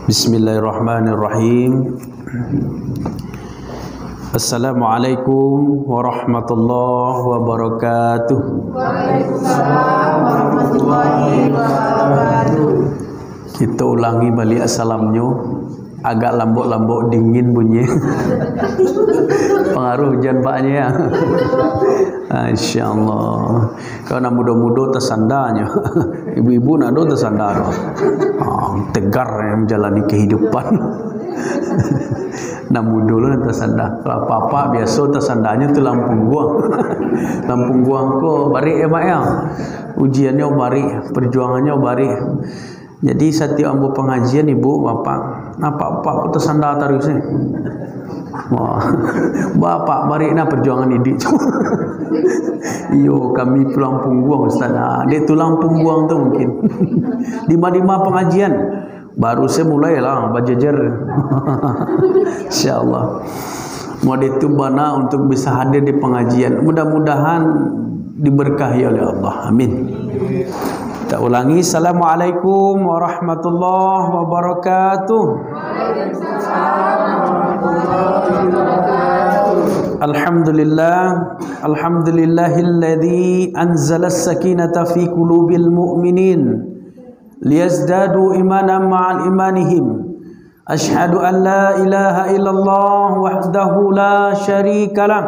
Bismillahirrahmanirrahim. Assalamualaikum warahmatullahi wabarakatuh. Waalaikumsalam warahmatullahi wabarakatuh. Kita ulangi balik assalamnya. Agak lambuk-lambuk dingin bunyi. Pengaruh hujan paknya ya. InsyaAllah. Kalau nak muda-muda tersandarnya. Ibu-ibu nak do tersandar. Tegar yang menjalani kehidupan. Nak muda lah tersandar. Kalau apa-apa biasa tersandarnya tu lampung guang. Lampung guang ko barik ya mak ya. Ujiannya barik, perjuangannya barik. Jadi setiap ambil pengajian ibu bapak, nampak tersandar terus ni. Wah, bapak balik nak perjuangan idik. Yo kami pulang pungguang ustaz. Dia tulang pungguang tu mungkin. Lima pengajian baru saya mulailah berjajar. Insyaallah. Mau ditubana untuk bisa hadir di pengajian. Mudah-mudahan diberkahi oleh Allah. Amin. Kita ulangi. Assalamualaikum warahmatullahi wabarakatuh. Alhamdulillah. Alhamdulillahilladzi anzala as-sakinata fi qulubil mu'minin liyazdadu imanan ma'al imanihim. Ashhadu an la ilaha illallah wahdahu la syarika lah.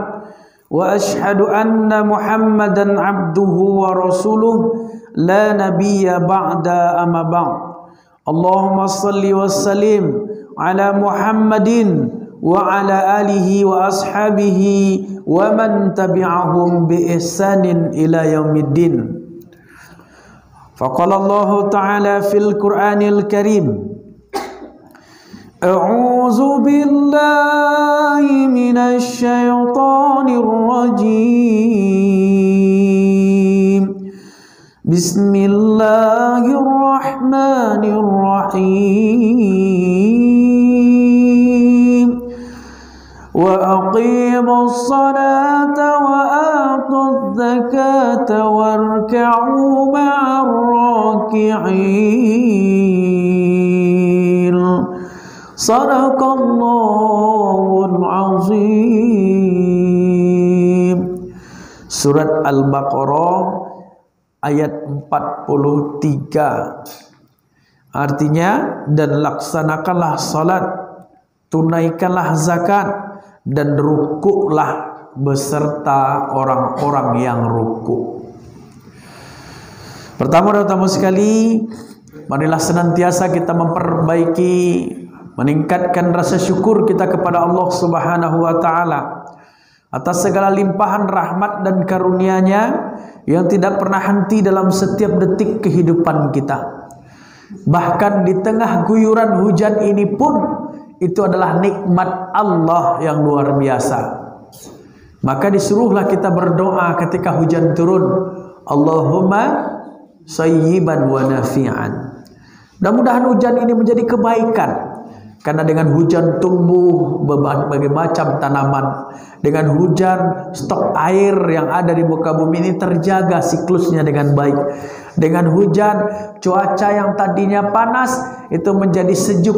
Wa ashhadu anna Muhammadan abduhu wa rasuluh la nabiyya ba'da amma ba'd. Allahumma salli wa sallim ala Muhammadin wa ala alihi wa ashabihi wa man tabi'ahum bi ihsanin ila yaumiddin. Faqala Allah ta'ala fil Qur'anil Karim, A'udzu billahi minasy syaithanir rajim. Bismillahirrahmanirrahim. Wa aqimus salata wa atuz zakata warka'u ma'ar raki'in. Sadaqallahul azim. Surat Al-Baqarah ayat 43. Artinya, dan laksanakanlah salat, tunaikanlah zakat, dan rukuklah beserta orang-orang yang rukuk. Pertama sekali, marilah senantiasa kita memperbaiki, meningkatkan rasa syukur kita kepada Allah Subhanahu wa taala atas segala limpahan rahmat dan karunia-Nya yang tidak pernah henti dalam setiap detik kehidupan kita. Bahkan di tengah guyuran hujan ini pun itu adalah nikmat Allah yang luar biasa. Maka disuruhlah kita berdoa ketika hujan turun, Allahumma sayyiban wa nafi'an. Mudah-mudahan hujan ini menjadi kebaikan. Karena dengan hujan tumbuh berbagai macam tanaman. Dengan hujan stok air yang ada di muka bumi ini terjaga siklusnya dengan baik. Dengan hujan cuaca yang tadinya panas itu menjadi sejuk.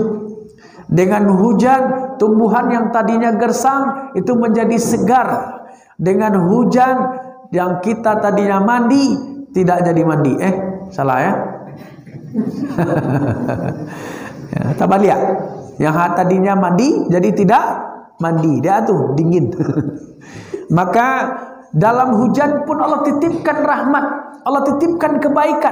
Dengan hujan tumbuhan yang tadinya gersang itu menjadi segar. Dengan hujan yang kita tadinya mandi tidak jadi mandi. Salah ya? Tak balik. Yang tadinya mandi jadi tidak mandi. Dia tuh dingin. Maka dalam hujan pun Allah titipkan rahmat, Allah titipkan kebaikan.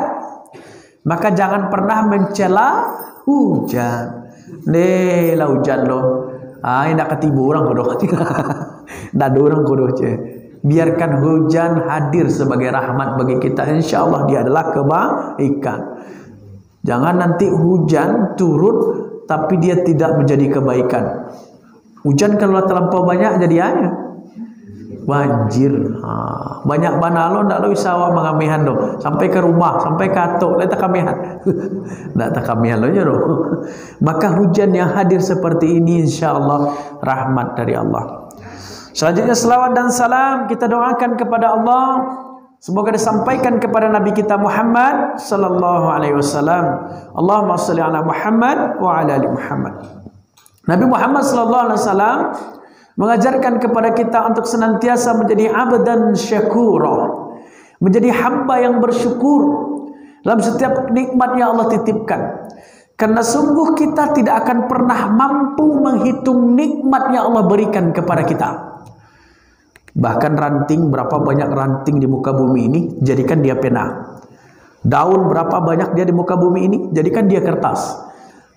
Maka jangan pernah mencela hujan. Lah hujan loh. Nak ketibu orang kodoh. Dah ada orang kodoh je. Biarkan hujan hadir sebagai rahmat bagi kita. InsyaAllah dia adalah kebaikan. Jangan nanti hujan turun tapi dia tidak menjadi kebaikan. Hujan kalau terlampau banyak jadi apa? Banjir. Banyak banalo ndak lo bisa awak mengamihan do. Sampai ke rumah, sampai ke atuk, tak kamihan. Ndak tak kamihan lo jero. Maka hujan yang hadir seperti ini insyaallah rahmat dari Allah. Selanjutnya selawat dan salam kita doakan kepada Allah Semoga disampaikan kepada Nabi kita Muhammad sallallahu alaihi wasallam. Allahumma shalli ala Muhammad wa ala ali Muhammad. Nabi Muhammad sallallahu alaihi wasallam mengajarkan kepada kita untuk senantiasa menjadi abdan syakura, menjadi hamba yang bersyukur dalam setiap nikmat yang Allah titipkan. Karena sungguh kita tidak akan pernah mampu menghitung nikmat yang Allah berikan kepada kita. Bahkan ranting, berapa banyak ranting di muka bumi ini, jadikan dia pena. Daun berapa banyak dia di muka bumi ini, jadikan dia kertas.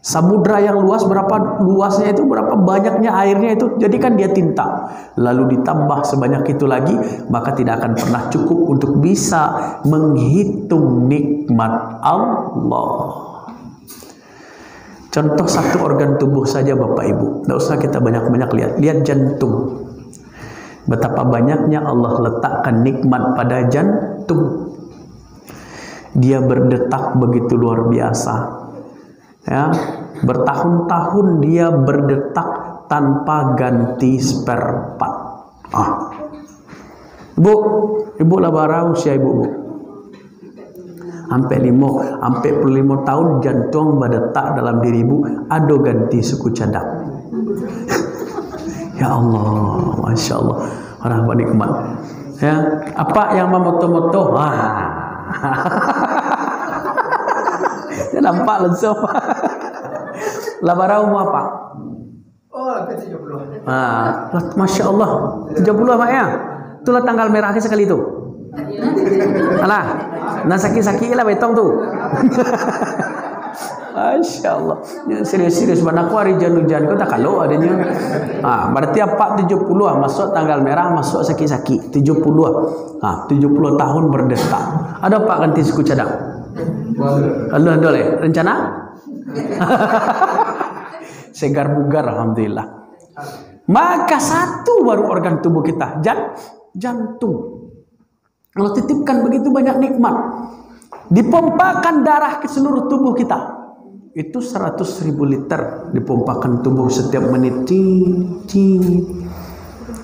Samudra yang luas, berapa luasnya itu, berapa banyaknya airnya itu, jadikan dia tinta. Lalu ditambah sebanyak itu lagi, maka tidak akan pernah cukup untuk bisa menghitung nikmat Allah. Contoh satu organ tubuh saja Bapak Ibu, tidak usah kita banyak-banyak lihat jantung. Betapa banyaknya Allah letakkan nikmat pada jantung. Dia berdetak begitu luar biasa. Ya, bertahun-tahun dia berdetak tanpa ganti spare part. Ibu lah barau usia ibu. Sampai 45 tahun jantung berdetak dalam diri ibu, ada ganti suku cadang. Ya Allah, Masya Allah, orang bernikmat. Ya, apa yang memoto-moto? Dia nampak langsung. Labarau mau apa? Oh, 70. Masya Allah, 70 mak ya. Itulah tanggal merah sekali itu. Alah, nah sakit-sakit lah betong tu. Masya Allah, serius-serius. Mana aku hari hujan kau tak kalau adanya. Berarti apa 70 masuk tanggal merah, masuk sakit-sakit 70 70 tahun berdetak. Ada apa ganti suku cadang? Allah boleh rencana? Segar bugar alhamdulillah. Maka satu baru organ tubuh kita, jantung. Allah titipkan begitu banyak nikmat. Dipompakan darah ke seluruh tubuh kita. Itu 100.000 liter dipompakan tubuh setiap menit.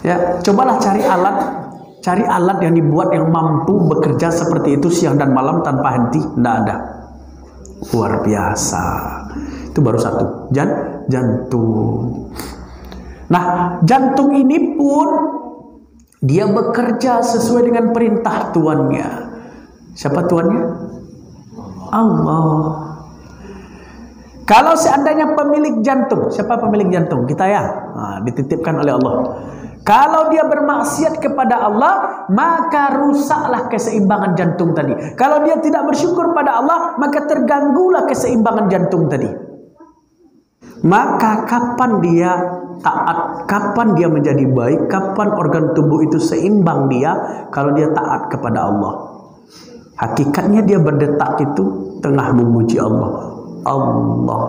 Ya, cobalah cari alat yang dibuat yang mampu bekerja seperti itu siang dan malam tanpa henti. Tidak ada. Luar biasa. Itu baru satu. Jantung. Nah, jantung ini pun dia bekerja sesuai dengan perintah tuannya. Siapa tuannya? Allah. Kalau seandainya pemilik jantung, siapa pemilik jantung? Kita ya, dititipkan oleh Allah. Kalau dia bermaksiat kepada Allah, maka rusaklah keseimbangan jantung tadi. Kalau dia tidak bersyukur pada Allah, maka terganggulah keseimbangan jantung tadi. Maka kapan dia taat, kapan dia menjadi baik, kapan organ tubuh itu seimbang dia, kalau dia taat kepada Allah. Hakikatnya dia berdetak itu tengah memuji Allah. Allah.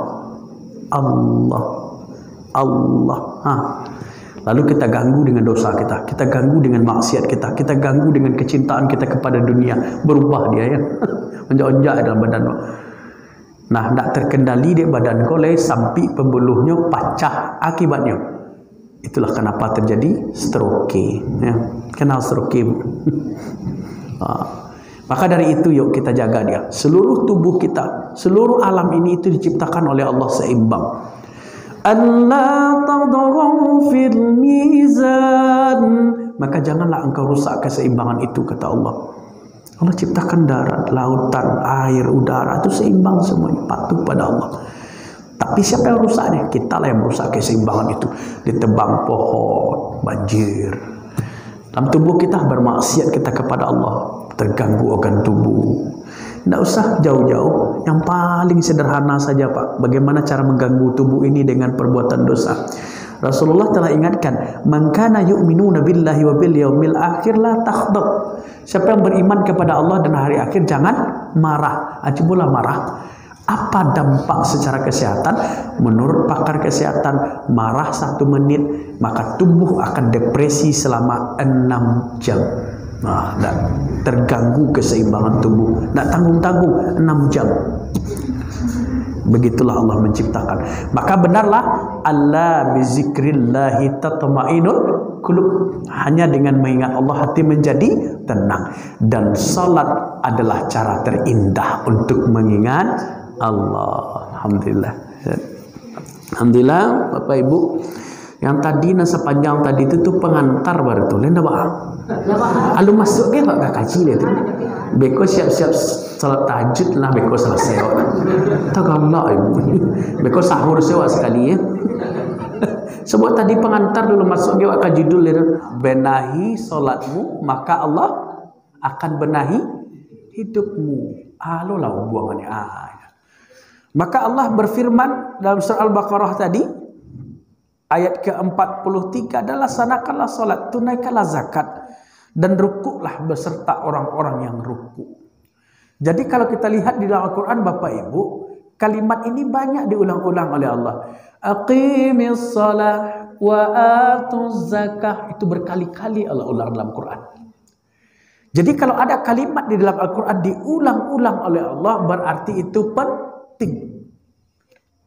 Lalu kita ganggu dengan dosa kita ganggu dengan maksiat kita ganggu dengan kecintaan kita kepada dunia, berubah dia ya, onjak-onjak dalam badan. Nah, tidak terkendali dia badan kolej sampai pembuluhnya pecah akibatnya. Itulah kenapa terjadi stroke. Ya. Kenal stroke? Maka dari itu yuk kita jaga dia. Seluruh tubuh kita, seluruh alam ini itu diciptakan oleh Allah seimbang. Allah tadghaw fil mizan. Maka janganlah engkau rusak keseimbangan itu, kata Allah. Allah ciptakan darat, lautan, air, udara itu seimbang semuanya, patuh pada Allah. Tapi siapa yang rusaknya? Kita lah yang merusak keseimbangan itu. Ditebang pohon, banjir. Dalam tubuh kita bermaksiat kita kepada Allah, terganggu organ tubuh. Tidak usah jauh-jauh, yang paling sederhana saja Pak. Bagaimana cara mengganggu tubuh ini dengan perbuatan dosa. Rasulullah telah ingatkan, man kana yu'minuna billahi wa bil yaumil akhir la takhdab. Siapa yang beriman kepada Allah dan hari akhir jangan marah. Ajibulah marah. Apa dampak secara kesehatan? Menurut pakar kesehatan, marah 1 menit maka tubuh akan depresi selama 6 jam. Dan terganggu keseimbangan tubuh. Tidak tanggung-tanggung 6 jam. Begitulah Allah menciptakan. Maka benarlah Allah bizikrillahi tatma'innul qulub. Hanya dengan mengingat Allah hati menjadi tenang. Dan salat adalah cara terindah untuk mengingat Allah. Alhamdulillah. Alhamdulillah Bapak Ibu. Yang tadi sepanjang tadi itu tuh pengantar baru tuh. Lain apa? Alu masuk ke enggak kaji itu. Beko siap-siap salat tahajud lah beko selesai. Tagallah Ibu. Beko sahur sewa sekali ya. Sebut tadi pengantar dulu masuk ke kaji dulu. Benahi salatmu maka Allah akan benahi hidupmu. Alu lah buangannya. Maka Allah berfirman dalam surah Al-Baqarah tadi ayat ke-43 adalah laksanakanlah salat, tunaikanlah zakat dan rukuklah beserta orang-orang yang rukuk. Jadi kalau kita lihat di dalam Al-Quran Bapak Ibu, kalimat ini banyak diulang-ulang oleh Allah. Aqimis shalah wa atuz zakah, itu berkali-kali Allah ulang dalam Quran. Jadi kalau ada kalimat di dalam Al-Quran diulang-ulang oleh Allah berarti itu penting.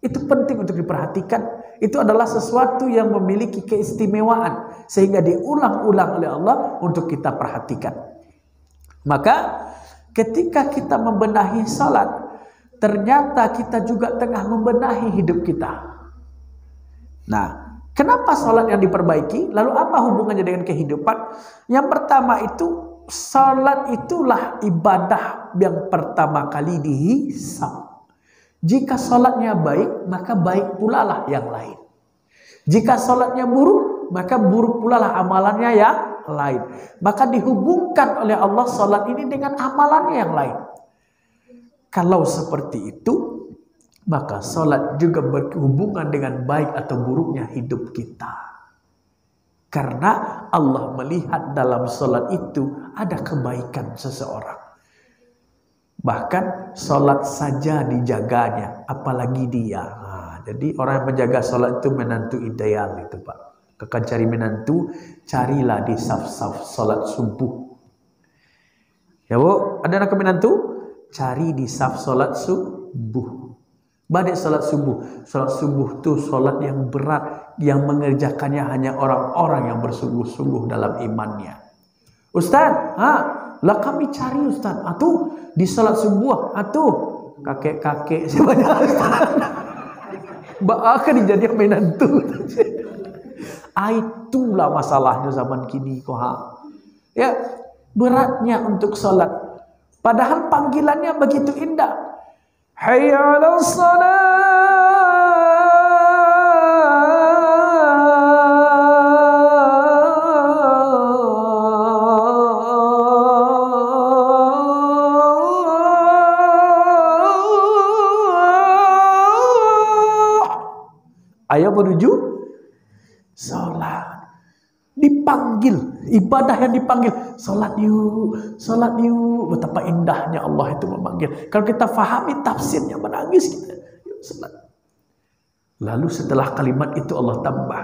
Itu penting untuk diperhatikan. Itu adalah sesuatu yang memiliki keistimewaan sehingga diulang-ulang oleh Allah untuk kita perhatikan. Maka ketika kita membenahi salat, ternyata kita juga tengah membenahi hidup kita. Nah, kenapa salat yang diperbaiki? Lalu apa hubungannya dengan kehidupan? Yang pertama itu, salat itulah ibadah yang pertama kali dihisab. Jika salatnya baik, maka baik pula lah yang lain. Jika salatnya buruk, maka buruk pula lah amalannya yang lain. Maka dihubungkan oleh Allah salat ini dengan amalannya yang lain. Kalau seperti itu, maka salat juga berhubungan dengan baik atau buruknya hidup kita. Karena Allah melihat dalam salat itu ada kebaikan seseorang. Bahkan salat saja dijaganya, apalagi dia. Jadi orang yang menjaga salat itu menantu ideal itu Pak. Kalau cari menantu, carilah di saf-saf salat subuh. Ya Bu, ada anak menantu? Cari di saf salat subuh. Balik salat subuh. Salat subuh itu salat yang berat, yang mengerjakannya hanya orang-orang yang bersungguh-sungguh dalam imannya. Ustaz, lah kami cari Ustaz. Atuh di salat subuh, atuh kakek-kakek sebanyak Ustaz. Akan dijadikan menantu. Itulah masalahnya zaman kini Ya, beratnya untuk salat. Padahal panggilannya begitu indah. Hayya 'alas shalah. Ayo menuju salat. Dipanggil, ibadah yang dipanggil. Salat yuk, salat yuk. Betapa indahnya Allah itu memanggil. Kalau kita fahami tafsirnya menangis kita. Yuk salat. Lalu setelah kalimat itu Allah tambah.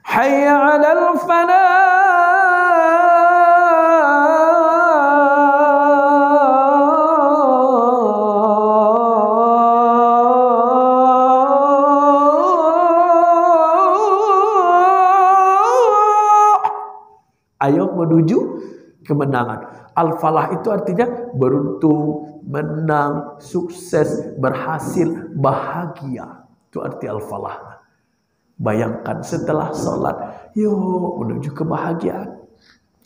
Hayya 'alal falah. Ayo menuju kemenangan. Al-falah itu artinya beruntung, menang, sukses, berhasil, bahagia. Itu arti al-falah. Bayangkan setelah salat, yuk menuju kebahagiaan.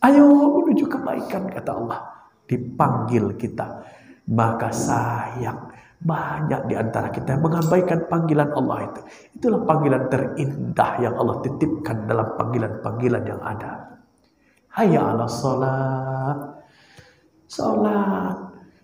Ayo menuju kebaikan kata Allah. Dipanggil kita. Maka sayang banyak di antara kita yang mengabaikan panggilan Allah itu. Itulah panggilan terindah yang Allah titipkan dalam panggilan-panggilan yang ada. Hayya 'alas shalah. Salat.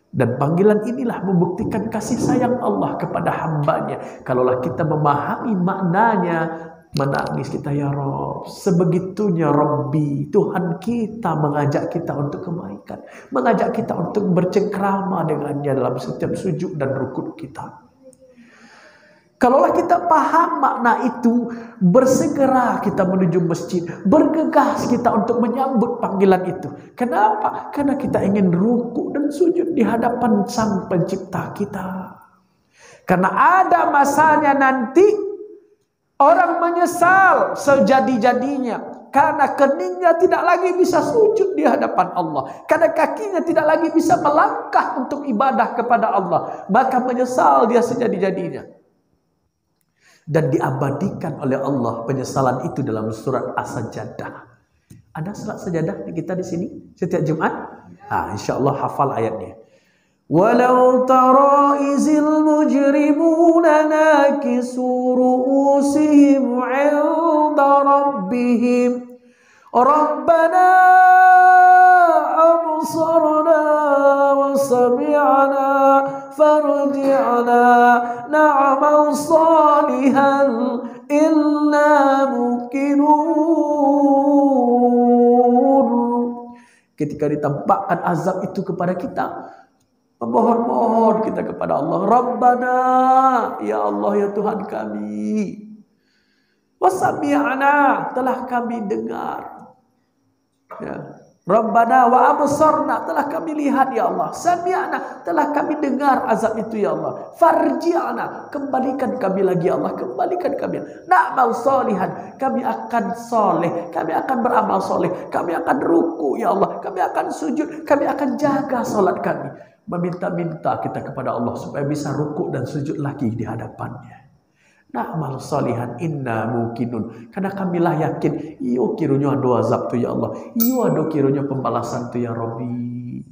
Dan panggilan inilah membuktikan kasih sayang Allah kepada hambanya. Kalaulah kita memahami maknanya, menangis kita, ya Rabb, sebegitunya Rabbi, Tuhan kita mengajak kita untuk kebaikan, mengajak kita untuk bercengkrama dengannya dalam setiap sujud dan rukuk kita. Kalaulah kita paham makna itu, bersegera kita menuju masjid, bergegas kita untuk menyambut panggilan itu. Kenapa? Karena kita ingin rukuk dan sujud di hadapan Sang Pencipta kita. Karena ada masanya nanti orang menyesal sejadi-jadinya. Karena keningnya tidak lagi bisa sujud di hadapan Allah. Karena kakinya tidak lagi bisa melangkah untuk ibadah kepada Allah. Maka menyesal dia sejadi-jadinya. Dan diabadikan oleh Allah penyesalan itu dalam surat As-Sajdah. Ada surat Sajadah kita di sini setiap Jumat? Insyaallah hafal ayatnya. Walau tara izil mujrimuna nakisu ru'usihim 'inda rabbihim Rabbana absarna wa sami'na farji'na na'mal salihan inna muqinun. Ketika ditampakkan azab itu kepada kita, memohon kita kepada Allah. Rabbana, ya Allah ya Tuhan kami. Wasami'na, telah kami dengar. Ya. Rabbana wa absarna, telah kami lihat ya Allah. Sami'na, telah kami dengar azab itu ya Allah. Farji'na, kembalikan kami lagi ya Allah, kembalikan kami. Na'mal salihan, kami akan soleh, kami akan beramal soleh, kami akan ruku ya Allah, kami akan sujud, kami akan jaga salat kami. Meminta-minta kita kepada Allah supaya bisa rukuk dan sujud lagi di hadapannya. Na'mal salihan inna muqinun, karena kamilah yakin iyo kiranya ada azab tu ya Allah, iyo ada kiranya pembalasan tu ya Rabbi.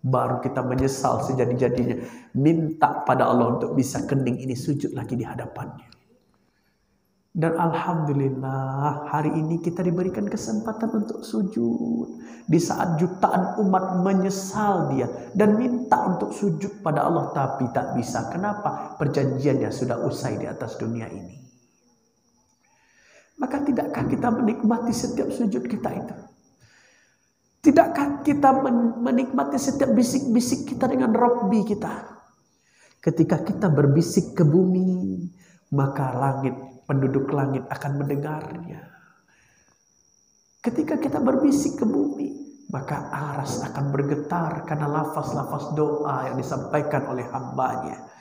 Baru kita menyesal sejadi-jadinya, minta pada Allah untuk bisa kening ini sujud lagi di hadapannya. Dan alhamdulillah hari ini kita diberikan kesempatan untuk sujud. Di saat jutaan umat menyesal dia dan minta untuk sujud pada Allah, tapi tak bisa. Kenapa? Perjanjiannya sudah usai di atas dunia ini. Maka tidakkah kita menikmati setiap sujud kita itu? Tidakkah kita menikmati setiap bisik-bisik kita dengan Rabbi kita? Ketika kita berbisik ke bumi, maka penduduk langit akan mendengarnya. Ketika kita berbisik ke bumi, maka aras akan bergetar karena lafaz-lafaz doa yang disampaikan oleh hambanya.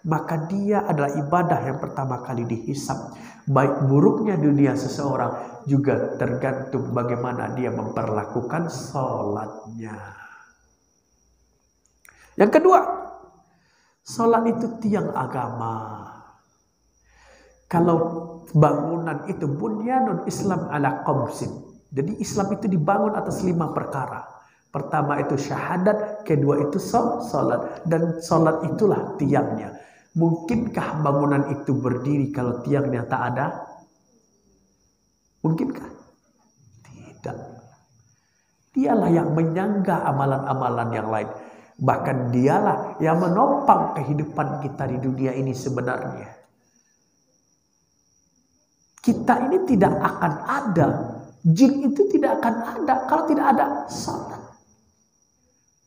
Maka dia adalah ibadah yang pertama kali dihisab. Baik buruknya dunia seseorang juga tergantung bagaimana dia memperlakukan sholatnya. Yang kedua, sholat itu tiang agama. Kalau bangunan itu bunyanul Islam ala khamsin. Jadi Islam itu dibangun atas 5 perkara. Pertama itu syahadat, kedua itu salat, dan salat itulah tiangnya. Mungkinkah bangunan itu berdiri kalau tiangnya tak ada? Mungkinkah? Tidak. Dialah yang menyangga amalan-amalan yang lain. Bahkan dialah yang menopang kehidupan kita di dunia ini sebenarnya. Kita ini tidak akan ada, jin itu tidak akan ada kalau tidak ada salat,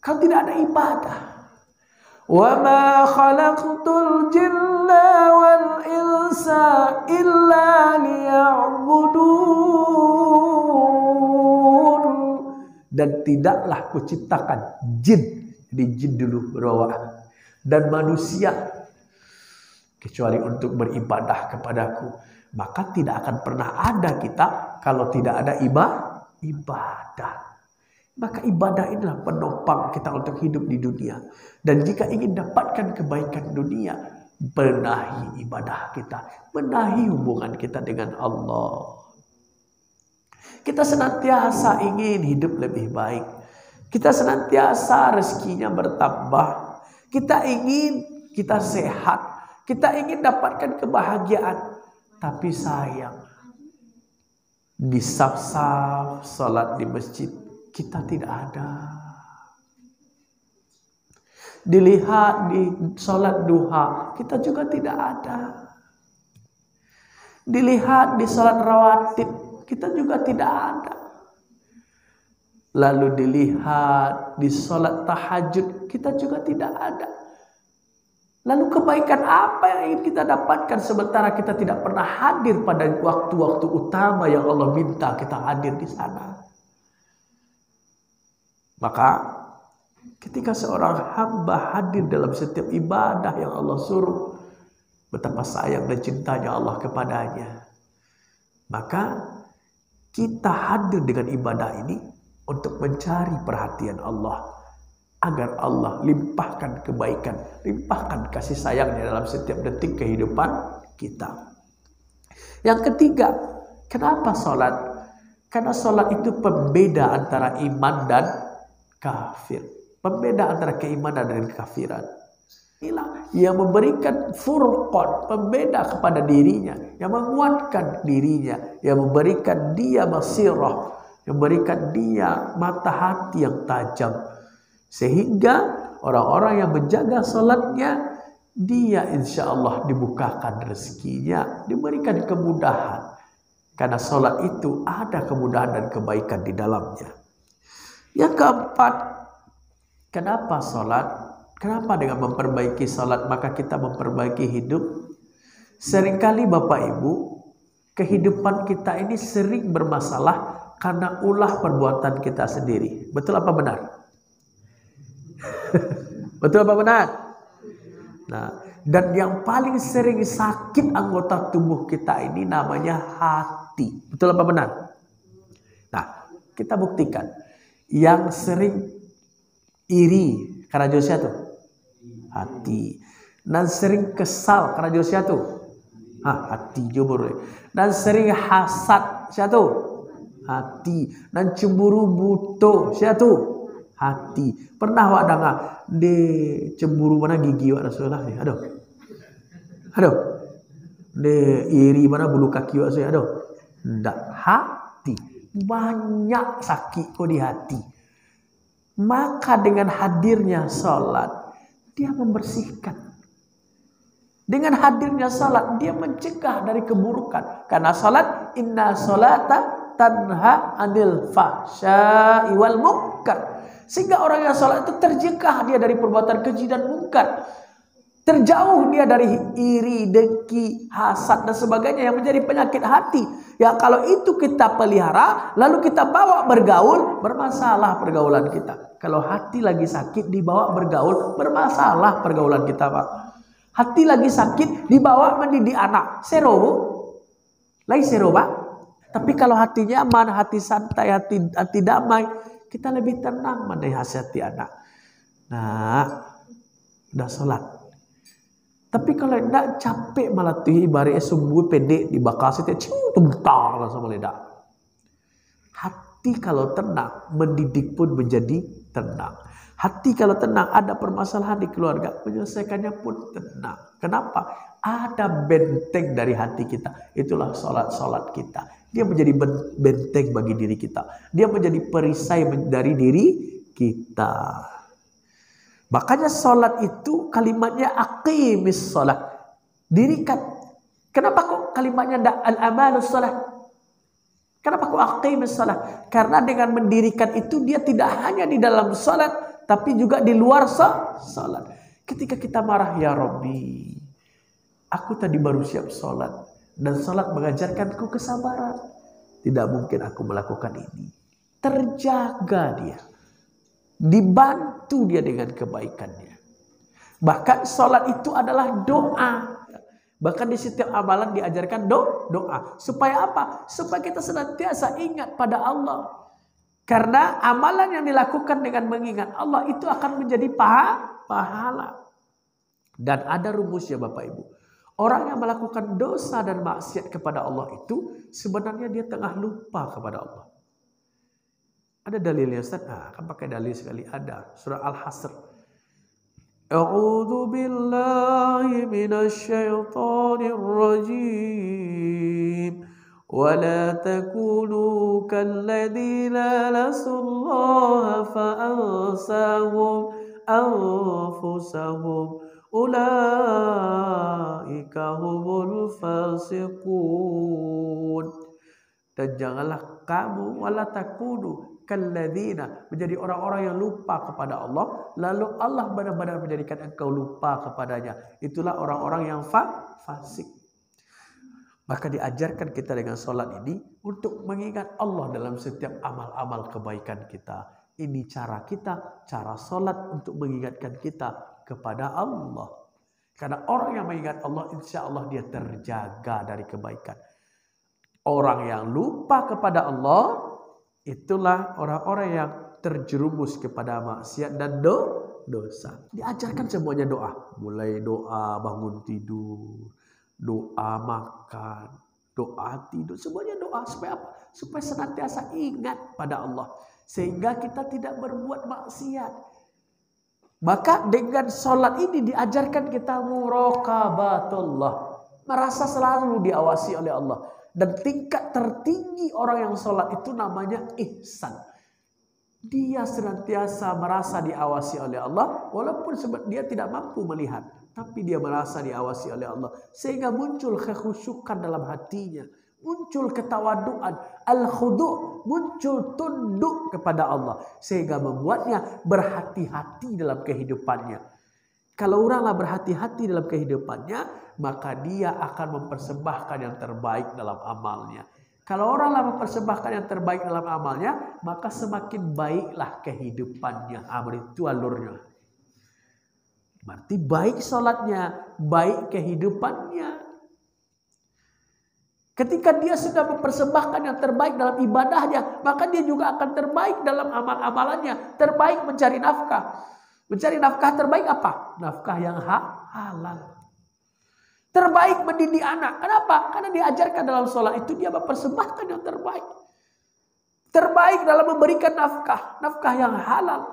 kalau tidak ada ibadah. Wa ma khalaqtul jinna wal insa illa liya'budun. Dan tidaklah kuciptakan jin, jadi jin dulu berawal, dan manusia kecuali untuk beribadah kepadaku. Maka tidak akan pernah ada kita kalau tidak ada ibadah. Maka ibadah inilah penopang kita untuk hidup di dunia. Dan jika ingin dapatkan kebaikan dunia, benahi ibadah kita, benahi hubungan kita dengan Allah. Kita senantiasa ingin hidup lebih baik. Kita senantiasa rezekinya bertambah. Kita ingin kita sehat. Kita ingin dapatkan kebahagiaan. Tapi sayang, di saf-saf salat di masjid kita tidak ada. Dilihat di salat duha kita juga tidak ada. Dilihat di salat rawatib kita juga tidak ada. Lalu dilihat di salat tahajud kita juga tidak ada. Lalu kebaikan apa yang ingin kita dapatkan sementara kita tidak pernah hadir pada waktu-waktu utama yang Allah minta kita hadir di sana? Maka ketika seorang hamba hadir dalam setiap ibadah yang Allah suruh, betapa sayang dan cintanya Allah kepadanya. Maka Kita hadir dengan ibadah ini untuk mencari perhatian Allah, agar Allah limpahkan kebaikan, limpahkan kasih sayangnya dalam setiap detik kehidupan kita. Yang ketiga, kenapa sholat? Karena sholat itu pembeda antara iman dan kafir, pembeda antara keimanan dan kekafiran. Inilah yang memberikan furqan, pembeda kepada dirinya, yang menguatkan dirinya, yang memberikan dia basirah, yang memberikan dia mata hati yang tajam. Sehingga orang-orang yang menjaga salatnya, dia insya Allah dibukakan rezekinya, diberikan kemudahan. Karena salat itu ada kemudahan dan kebaikan di dalamnya. Yang keempat, kenapa salat? Kenapa dengan memperbaiki salat maka kita memperbaiki hidup? Seringkali Bapak Ibu, kehidupan kita ini sering bermasalah karena ulah perbuatan kita sendiri. Betul apa benar? Betul apa benar? Nah, dan yang paling sering sakit anggota tubuh kita ini namanya hati. Betul apa benar? Nah, kita buktikan. Yang sering iri karena Josia tuh hati. Dan sering kesal karena Josia tuh hati jubur. Dan sering hasad siapa tuh? Hati. Dan cemburu buto siapa tuh? Hati. Pernah wak dengar de cemburu mana gigi wak Rasulullah nih? Aduh. De iri mana bulu kaki wak saya? Aduh. Ndak, hati. Banyak sakit kok di hati. Maka dengan hadirnya salat, dia membersihkan. Dengan hadirnya salat, dia mencegah dari keburukan. Karena salat, inna salata tanha anil fahsya'i wal munkar. Sehingga orang yang salat itu tercegah dia dari perbuatan keji dan munkar. Terjauh dia dari iri, dengki, hasad dan sebagainya yang menjadi penyakit hati. Ya kalau itu kita pelihara, lalu kita bawa bergaul, bermasalah pergaulan kita. Kalau hati lagi sakit dibawa bergaul, bermasalah pergaulan kita, Pak. Hati lagi sakit dibawa mendidik anak, seru. Lagi seru, Pak. Tapi kalau hati nyaman, hati santai, hati damai, kita lebih tenang menasihati anak. Nah, udah sholat. Tapi kalau tidak capek malah tuh ibaratnya sumbu pendek dibakar situ tentang langsung meledak. Hati kalau tenang, mendidik pun menjadi tenang. Hati kalau tenang, ada permasalahan di keluarga, menyelesaikannya pun tenang. Kenapa? Ada benteng dari hati kita. Itulah sholat kita. Dia menjadi benteng bagi diri kita. Dia menjadi perisai dari diri kita. Makanya sholat itu kalimatnya aqimis sholat. Dirikan. Kenapa kok kalimatnya al-amalus sholat? Kenapa kok aqimis sholat? Karena dengan mendirikan itu dia tidak hanya di dalam sholat, tapi juga di luar sholat. Ketika kita marah, ya Rabbi, aku tadi baru siap sholat. Dan sholat mengajarkanku kesabaran. Tidak mungkin aku melakukan ini. Terjaga dia. Dibantu dia dengan kebaikannya. Bahkan sholat itu adalah doa. Bahkan di setiap amalan diajarkan doa. Supaya apa? Supaya kita senantiasa ingat pada Allah. Karena amalan yang dilakukan dengan mengingat Allah itu akan menjadi pahala. Dan ada rumusnya Bapak Ibu. Orang yang melakukan dosa dan maksiat kepada Allah itu sebenarnya dia tengah lupa kepada Allah. Ada dalilnya Ustaz? Nah, kan pakai dalil sekali. Ada. Surah Al-Hasr. A'udzu billahi minasy syaithanir rajim. Wa la takunu kalladzina nasullaha fa ansahum anfusahum. Ulaika humul fasiqun. Dan janganlah kamu wala takunu kalladzina, menjadi orang-orang yang lupa kepada Allah, lalu Allah benar-benar menjadikan engkau lupa kepadanya. Itulah orang-orang yang fasik. Maka diajarkan kita dengan sholat ini untuk mengingat Allah dalam setiap amal-amal kebaikan kita. Ini cara kita, cara sholat untuk mengingatkan kita kepada Allah. Karena orang yang mengingat Allah, insya Allah dia terjaga dari kebaikan. Orang yang lupa kepada Allah, itulah orang-orang yang terjerumus kepada maksiat dan dosa. Diajarkan semuanya doa. Mulai doa bangun tidur, doa makan, doa tidur. Semuanya doa. Supaya apa? Supaya senantiasa ingat pada Allah. Sehingga kita tidak berbuat maksiat. Maka dengan sholat ini diajarkan kita muraqabatullah. Merasa selalu diawasi oleh Allah. Dan tingkat tertinggi orang yang sholat itu namanya ihsan. Dia senantiasa merasa diawasi oleh Allah. Walaupun dia tidak mampu melihat. Tapi dia merasa diawasi oleh Allah. Sehingga muncul kekhusyukan dalam hatinya. Muncul ketawaduan. Al-khudu' muncul tunduk kepada Allah. Sehingga membuatnya berhati-hati dalam kehidupannya. Kalau oranglah berhati-hati dalam kehidupannya, maka dia akan mempersembahkan yang terbaik dalam amalnya. Kalau oranglah mempersembahkan yang terbaik dalam amalnya, maka semakin baiklah kehidupannya. Itu alurnya. Berarti baik sholatnya, baik kehidupannya. Ketika dia sudah mempersembahkan yang terbaik dalam ibadahnya, maka dia juga akan terbaik dalam amal-amalannya. Terbaik mencari nafkah. Mencari nafkah terbaik apa? Nafkah yang halal. Terbaik mendidik anak. Kenapa? Karena diajarkan dalam sholat itu dia mempersembahkan yang terbaik. Terbaik dalam memberikan nafkah. Nafkah yang halal.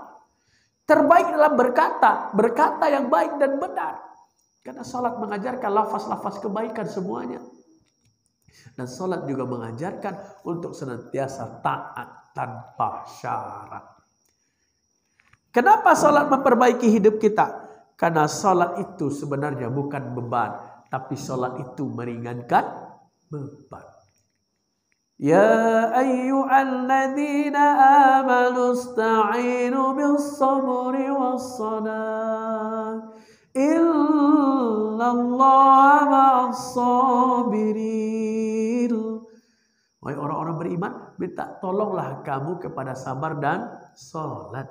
Terbaik dalam berkata. Berkata yang baik dan benar. Karena sholat mengajarkan lafaz-lafaz kebaikan semuanya. Dan sholat juga mengajarkan untuk senantiasa taat tanpa syarat. Kenapa sholat memperbaiki hidup kita? Karena sholat itu sebenarnya bukan beban. Tapi sholat itu meringankan beban. Ya ayyuhalladzina amanu ista'inu bis-sabri was-salah. Innallaha ma'as-sabirin. Wahai orang-orang beriman, minta tolonglah kamu kepada sabar dan sholat.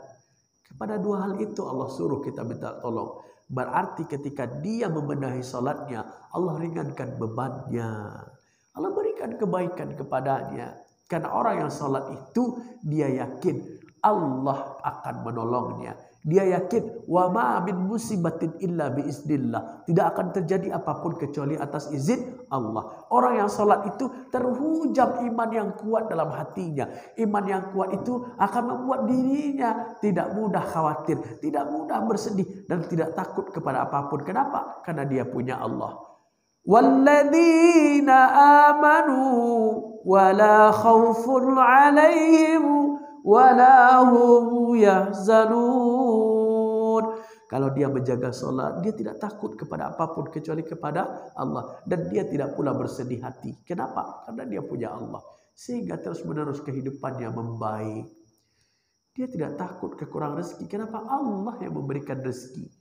Pada dua hal itu Allah suruh kita minta tolong. Berarti ketika dia membenahi salatnya, Allah ringankan bebannya. Allah berikan kebaikan kepadanya. Karena orang yang salat itu, dia yakin Allah akan menolongnya. Dia yakin wa ma min musibatin illa biiznillah. Tidak akan terjadi apapun kecuali atas izin Allah. Orang yang salat itu terhujam iman yang kuat dalam hatinya. Iman yang kuat itu akan membuat dirinya tidak mudah khawatir, tidak mudah bersedih dan tidak takut kepada apapun. Kenapa? Karena dia punya Allah. Walladzina amanu wala khaufun 'alaihim wala hum yahzanun. Kalau dia menjaga sholat, dia tidak takut kepada apapun kecuali kepada Allah. Dan dia tidak pula bersedih hati. Kenapa? Karena dia punya Allah. Sehingga terus menerus kehidupannya membaik. Dia tidak takut kekurangan rezeki. Kenapa? Allah yang memberikan rezeki.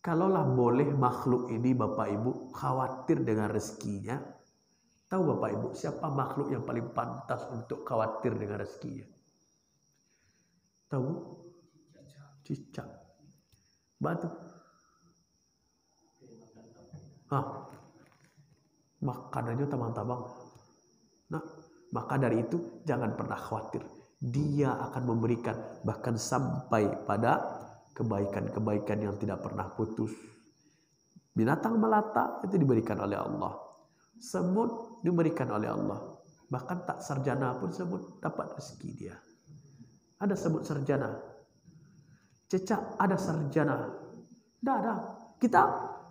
Kalaulah boleh makhluk ini Bapak Ibu khawatir dengan rezekinya, tahu Bapak Ibu siapa makhluk yang paling pantas untuk khawatir dengan rezekinya? Tahu? Cicak. Batu. Makan aja tamang-tamang. Nah, maka dari itu jangan pernah khawatir. Dia akan memberikan bahkan sampai pada kebaikan-kebaikan yang tidak pernah putus. Binatang melata itu diberikan oleh Allah. Semut diberikan oleh Allah. Bahkan tak sarjana pun semut dapat rezeki dia. Ada semut sarjana. Cecak ada sarjana. Tidak ada.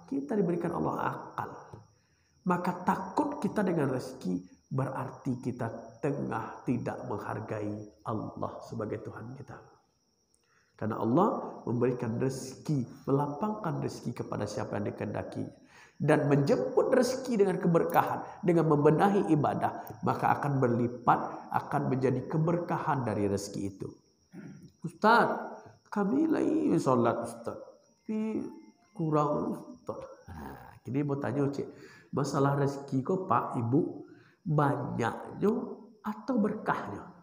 Kita diberikan Allah akal. Maka takut kita dengan rezeki berarti kita tengah tidak menghargai Allah sebagai Tuhan kita. Karena Allah memberikan rezeki, melapangkan rezeki kepada siapa yang dikehendaki. Dan menjemput rezeki dengan keberkahan, dengan membenahi ibadah, maka akan berlipat, akan menjadi keberkahan dari rezeki itu. Ustaz, kami lagi sholat Ustaz, tapi kurang Ustaz. Nah, ini mau tanya Cik, masalah rezeki kok Pak Ibu, banyaknya atau berkahnya?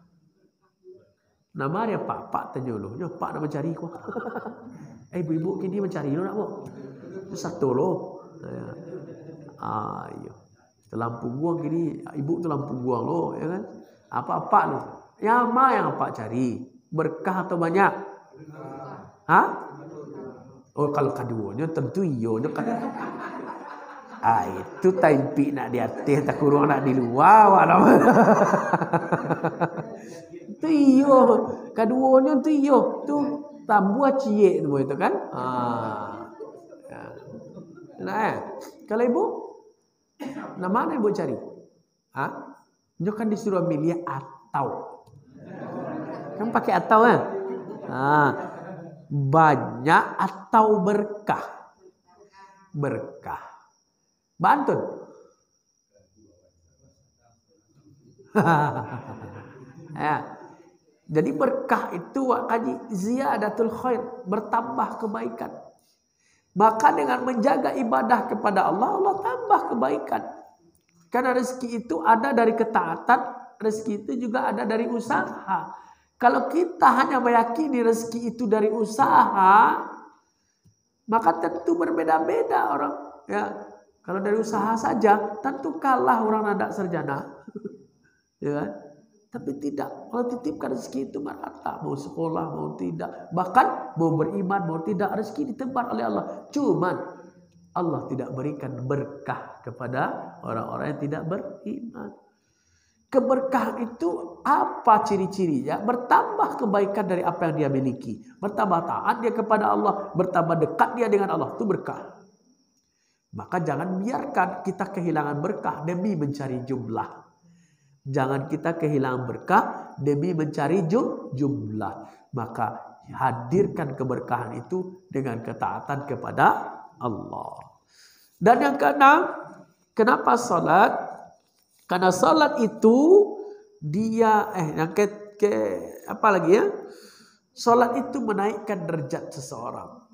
Nama dia Pak tanya lo, ya Pak nak mencari kok. Ibu-ibu kini mencari lo nak mau. Satu lo. Ayo. Lampu buang gini, ibu tuh lampu buang lo, ya kan? Apa-apa lo. Yang apa cari? Berkah atau banyak? Hah? Oh kalau keduanya tentu iyo. Itu taimpi nak di atas, tak kurang nak di luar. Itu iyo. Keduanya tu iyo. Tu tambuh cie tu itu kan? Nah, kalau ibu, mana ibu cari? Dia kan disuruh milih atau. Kan pakai atau kan? Banyak atau berkah. Berkah. Bantun. Ya. Jadi berkah itu kaji ziyadatul khair, bertambah kebaikan. Maka dengan menjaga ibadah kepada Allah, Allah tambah kebaikan. Karena rezeki itu ada dari ketaatan, rezeki itu juga ada dari usaha. Kalau kita hanya meyakini rezeki itu dari usaha, maka tentu berbeda-beda orang. Ya, kalau dari usaha saja, tentu kalah orang nada sarjana. Ya kan? Tapi tidak, kalau titipkan rezeki itu merata, mau sekolah mau tidak, bahkan mau beriman mau tidak, rezeki ditempat oleh Allah. Cuman Allah tidak berikan berkah kepada orang-orang yang tidak beriman. Keberkahan itu apa ciri-cirinya? Bertambah kebaikan dari apa yang dia miliki, bertambah taat dia kepada Allah, bertambah dekat dia dengan Allah, itu berkah. Maka jangan biarkan kita kehilangan berkah demi mencari jumlah. Jangan kita kehilangan berkah demi mencari jumlah. Maka hadirkan keberkahan itu dengan ketaatan kepada Allah. Dan yang keenam, kenapa salat? Karena salat itu dia yang apa lagi ya? Salat itu menaikkan derajat seseorang.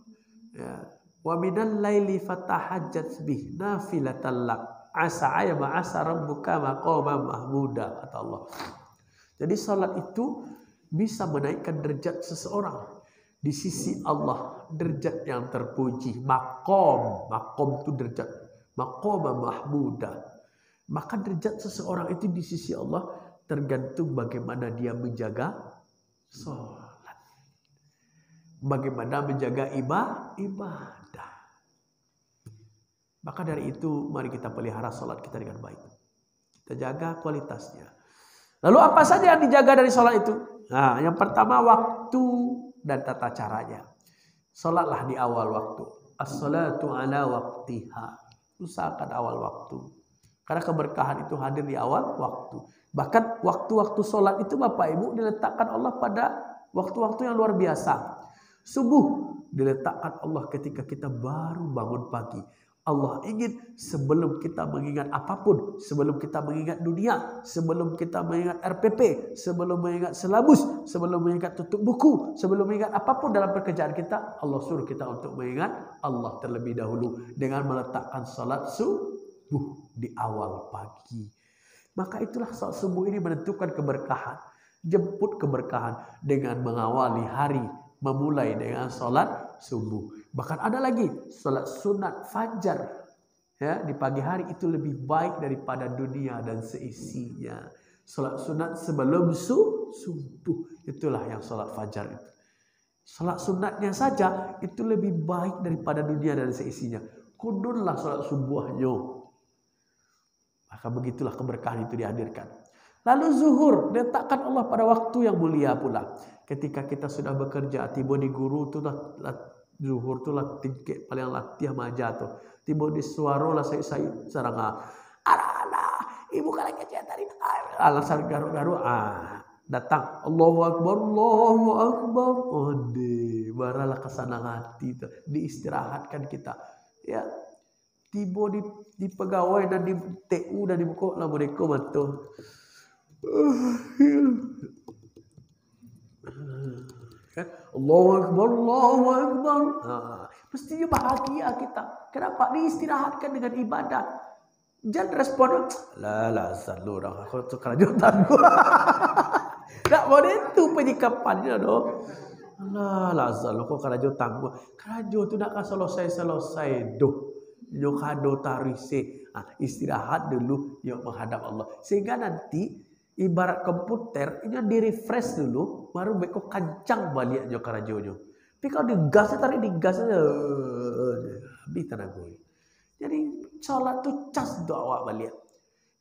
Ya. Wa minal laili fatahajjat bih nafilatan lak. Asa ayma asa rabbuka maqama mahmuda, kata Allah. Jadi salat itu bisa menaikkan derajat seseorang di sisi Allah, derajat yang terpuji. Maqam itu derajat, maqama mahmuda. Maka derajat seseorang itu di sisi Allah tergantung bagaimana dia menjaga salat, bagaimana menjaga ibadah. Maka dari itu mari kita pelihara salat kita dengan baik. Kita jaga kualitasnya. Lalu apa saja yang dijaga dari salat itu? Nah, yang pertama waktu dan tata caranya. Salatlah di awal waktu. As-salatu ala waqtiha. Usahakan awal waktu. Karena keberkahan itu hadir di awal waktu. Bahkan waktu-waktu salat itu Bapak Ibu diletakkan Allah pada waktu-waktu yang luar biasa. Subuh diletakkan Allah ketika kita baru bangun pagi. Allah ingin sebelum kita mengingat apapun, sebelum kita mengingat dunia, sebelum kita mengingat RPP, sebelum mengingat selabus, sebelum mengingat tutup buku, sebelum mengingat apapun dalam pekerjaan kita, Allah suruh kita untuk mengingat Allah terlebih dahulu dengan meletakkan salat subuh di awal pagi. Maka itulah salat subuh ini menentukan keberkahan, jemput keberkahan dengan mengawali hari, memulai dengan salat subuh. Bahkan ada lagi salat sunat fajar ya di pagi hari itu lebih baik daripada dunia dan seisinya. Salat sunat sebelum subuh itulah yang salat fajar itu. Salat sunatnya saja itu lebih baik daripada dunia dan seisinya. Kudunlah salat subuhnya. Maka begitulah keberkahan itu dihadirkan. Lalu zuhur letakkan Allah pada waktu yang mulia pula. Ketika kita sudah bekerja, tiba di guru tu zuhur tu lah tingkek paling latih maja tu. Tiba di suara lah saya sarang anak ibu kalau kecil tadi alasan garu-garu datang Allahu Akbar ode baralah kesenangan hati tu diistirahatkan kita ya. Tiba di pegawai dan di TU dan di buku lah mereka betul. Allahu Akbar. Mestinya bahagia kita. Kenapa? Diistirahatkan dengan ibadah. Jangan respon. Lah selalu orang aku tu kerajutan gua. Tak boleh tu penyikapannya doh. Lah selalu aku kerajutan gua. Keraju tu nak selesai doh. Yo kado tarise. Istirahat dulu, yuk menghadap Allah. Sehingga nanti ibarat komputer, ini di refresh dulu, baru beko kancang balik yo karajonya. Tapi kalau digas, tarik digas aja, habis tenaga. Jadi sholat tuh cas doa balik.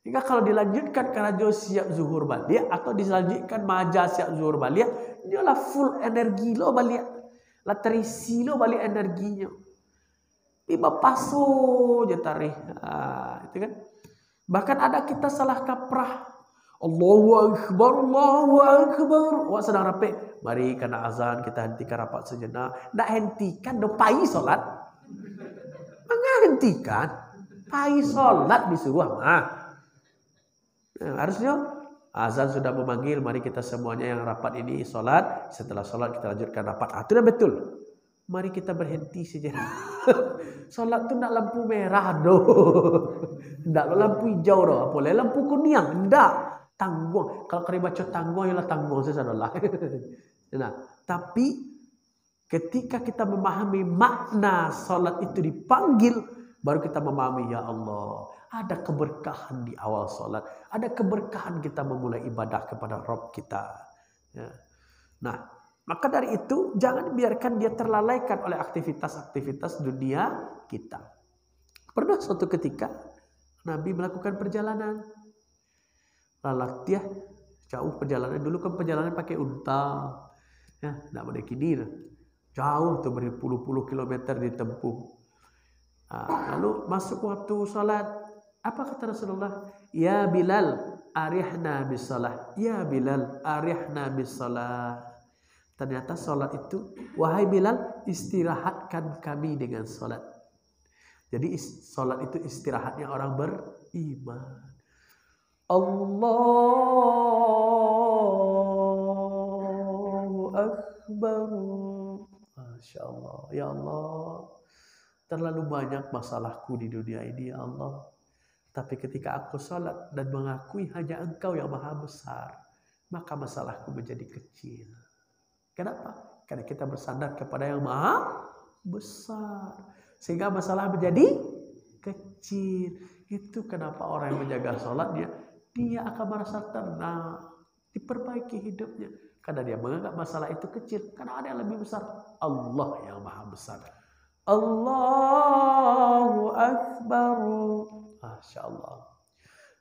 Jika kalau dilanjutkan karajo siap zuhur balik atau dilanjutkan maja siap zuhur balik, dia lah full energi lo balik, lah terisi lo balik energinya. Tiba paso je tarikh. Itu kan. Bahkan ada kita salah kaprah. Allahu akbar, Allahu akbar. Wah sedang rapat. Mari karena azan kita hentikan rapat sejenak. Ndak hentikan do pai salat. Menghentikan pai salat disuruh harusnya azan sudah memanggil, mari kita semuanya yang rapat ini salat. Setelah salat kita lanjutkan rapat. Itu dah betul. Mari kita berhenti sejenak. Solat tu nak lampu merah doh. Ndak lampu hijau doh. Boleh lampu kuning. Ndak. Tanggung. Kalau kau baca tanggung ialah tanggung sesalah. Nah, tapi ketika kita memahami makna solat itu dipanggil, baru kita memahami ya Allah, ada keberkahan di awal solat. Ada keberkahan kita memulai ibadah kepada Rabb kita. Ya. Nah, maka dari itu jangan biarkan dia terlalaikan oleh aktivitas-aktivitas dunia kita. Pernah suatu ketika Nabi melakukan perjalanan. Lalat dia jauh perjalanan. Dulu kan perjalanan pakai unta. Ya, tidak ada kini. Jauh tuh berpuluh-puluh kilometer ditempuh. Lalu masuk waktu salat. Apa kata Rasulullah? Ya Bilal, arihna bis salah. Ya Bilal, arihna bis salah. Ternyata solat itu, wahai Bilal, istirahatkan kami dengan solat. Jadi solat itu istirahatnya orang beriman. Allahu Akbar. Masya Allah. Ya Allah, terlalu banyak masalahku di dunia ini ya Allah. Tapi ketika aku solat dan mengakui hanya Engkau yang maha besar, maka masalahku menjadi kecil. Kenapa? Karena kita bersandar kepada yang maha besar. Sehingga masalah menjadi kecil. Itu kenapa orang yang menjaga sholatnya, dia akan merasa tenang. Diperbaiki hidupnya. Karena dia menganggap masalah itu kecil. Karena ada yang lebih besar. Allah yang maha besar. Allahu Akbar. Masya Allah.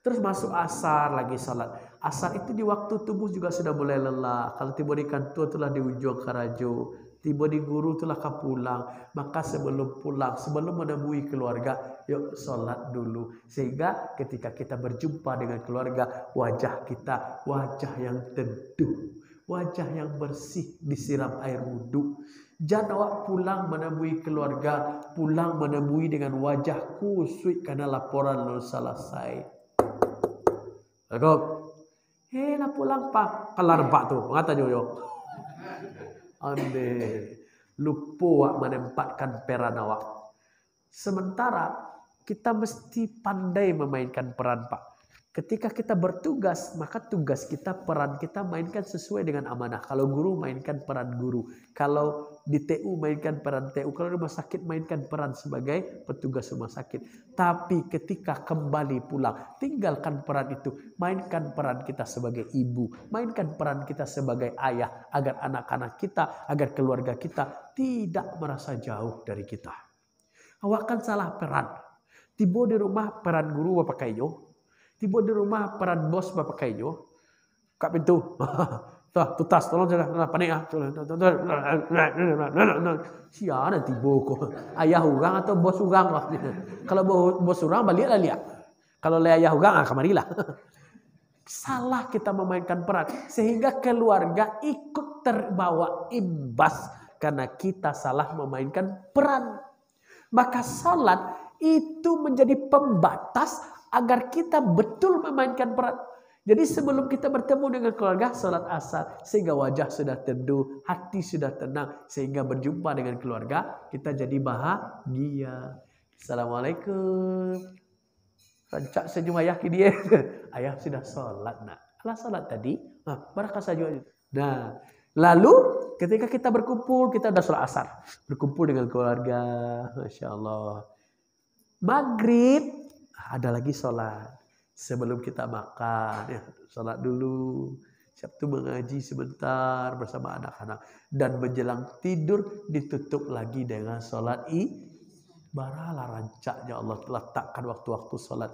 Terus masuk asar lagi salat. Asar itu di waktu tubuh juga sudah mulai lelah. Kalau tiba di kantor itulah di ujung karajo. Tiba di guru itulah pulang. Maka sebelum pulang, sebelum menemui keluarga, yuk salat dulu. Sehingga ketika kita berjumpa dengan keluarga, wajah kita wajah yang teduh. Wajah yang bersih disiram air wudhu. Jangan awak pulang menemui keluarga, pulang menemui dengan wajah kusut karena laporan lu selesai. Hei lah pulang pak, kelar pak tu, mengata jojo. Ande lupa awak menempatkan peran awak. Sementara kita mesti pandai memainkan peran pak. Ketika kita bertugas, maka tugas kita, peran kita mainkan sesuai dengan amanah. Kalau guru, mainkan peran guru. Kalau di TU, mainkan peran TU. Kalau di rumah sakit, mainkan peran sebagai petugas rumah sakit. Tapi ketika kembali pulang, tinggalkan peran itu. Mainkan peran kita sebagai ibu. Mainkan peran kita sebagai ayah. Agar anak-anak kita, agar keluarga kita tidak merasa jauh dari kita. Awak kan salah peran. Tiba di rumah peran guru apa kayo? Tiba di rumah peran bos bapak kayo, kak pintu, tutas tolong jangan panik ah, siapa tiba kok ayah urang atau bos urang lah, kalau bos urang balik lah lihat, kalau ayah urang kamarilah. Salah kita memainkan peran sehingga keluarga ikut terbawa imbas karena kita salah memainkan peran. Maka salat itu menjadi pembatas agar kita betul memainkan peran. Jadi sebelum kita bertemu dengan keluarga, salat asar. Sehingga wajah sudah teduh, hati sudah tenang. Sehingga berjumpa dengan keluarga, kita jadi bahagia. Assalamualaikum. Rancak senyum ayah ke dia. Ayah sudah salat nak. Alah salat tadi, barakah saja. Nah, lalu ketika kita berkumpul, kita sudah salat asar. Berkumpul dengan keluarga, Masya Allah. Maghrib ada lagi sholat. Sebelum kita makan, ya, sholat dulu. Sabtu mengaji sebentar bersama anak-anak. Dan menjelang tidur ditutup lagi dengan sholat baralah rancaknya Allah letakkan waktu-waktu sholat.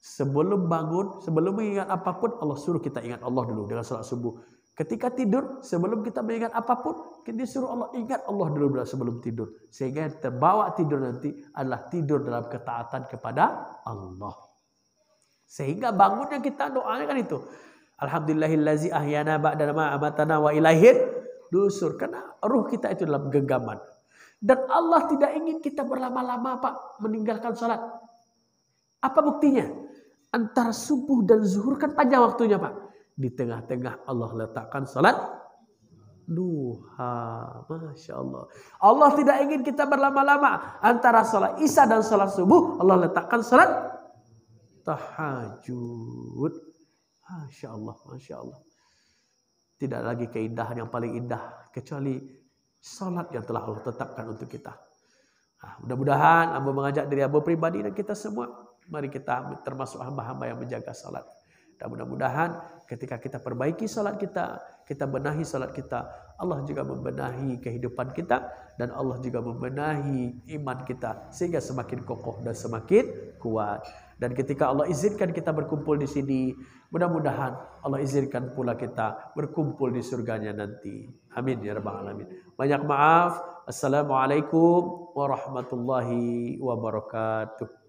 Sebelum bangun, sebelum mengingat apapun, Allah suruh kita ingat Allah dulu dengan sholat subuh. Ketika tidur, sebelum kita mengingat apapun, kita suruh Allah ingat Allah dulu sebelum tidur. Sehingga yang terbawa tidur nanti adalah tidur dalam ketaatan kepada Allah. Sehingga bangunnya kita doanya kan itu. Alhamdulillahillazi ahyana ba'da ma amatana wa ilaihir nusur. Karena ruh kita itu dalam genggaman. Dan Allah tidak ingin kita berlama-lama Pak meninggalkan sholat. Apa buktinya? Antara subuh dan zuhur kan panjang waktunya Pak. Di tengah-tengah Allah letakkan salat duha. Masya Allah. Allah tidak ingin kita berlama-lama. Antara salat isya dan salat subuh Allah letakkan salat tahajud. Masya Allah. Masya Allah. Tidak lagi keindahan yang paling indah kecuali salat yang telah Allah tetapkan untuk kita. Nah, mudah-mudahan Abu mengajak diri Abu pribadi dan kita semua. Mari kita termasuk hamba-hamba yang menjaga salat. Dan mudah-mudahan ketika kita perbaiki salat kita, kita benahi salat kita, Allah juga membenahi kehidupan kita dan Allah juga membenahi iman kita sehingga semakin kokoh dan semakin kuat. Dan ketika Allah izinkan kita berkumpul di sini, mudah-mudahan Allah izinkan pula kita berkumpul di surganya nanti. Amin ya rabbal alamin. Banyak maaf. Assalamualaikum warahmatullahi wabarakatuh.